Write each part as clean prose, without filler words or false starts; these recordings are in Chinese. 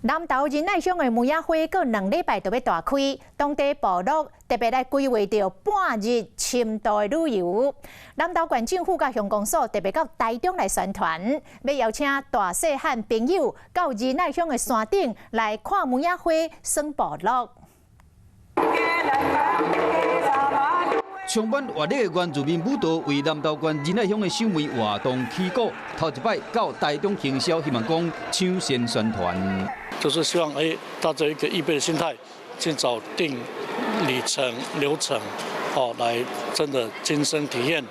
南投仁爱乡的木野花，过2礼拜就要大开，当地部落特别来规划着半日深度的旅游。南投县政府甲乡公所特别到台中来宣传，要邀请大细汉朋友到仁爱乡的山顶来看木野花，耍部落。 充满活力的原住民舞蹈为南投县仁爱乡的守门活动起鼓，头一摆到台中行销，希望讲抢先宣传。就是希望大家一个预备的心态，尽早定里程流程，来真的亲身体验。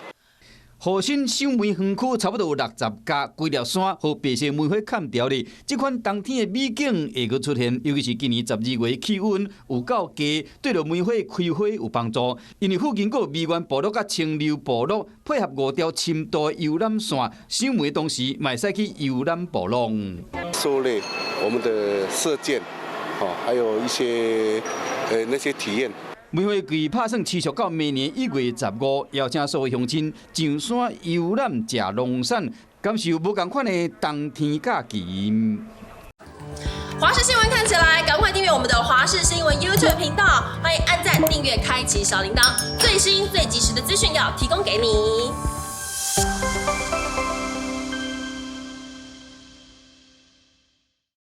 河新守门园区差不多60家，规条山和白色梅花砍掉哩。这款冬天的美景会阁出现，尤其是今年12月气温有够低，对着梅花开花有帮助。因为附近有美源部落甲清流部落，配合5条深度的游览线，守门的同时，嘛会使去游览部落。狩猎，我们的射箭，还有一些那些体验。 梅花季拍算持续到明年1月15，邀请所有乡亲上山游览、食农产，感受无同款的冬天假期。华视新闻看起来，赶快订阅我们的华视新闻 YouTube 频道，欢迎按赞、订阅、开启小铃铛，最新最及时的资讯要提供给你。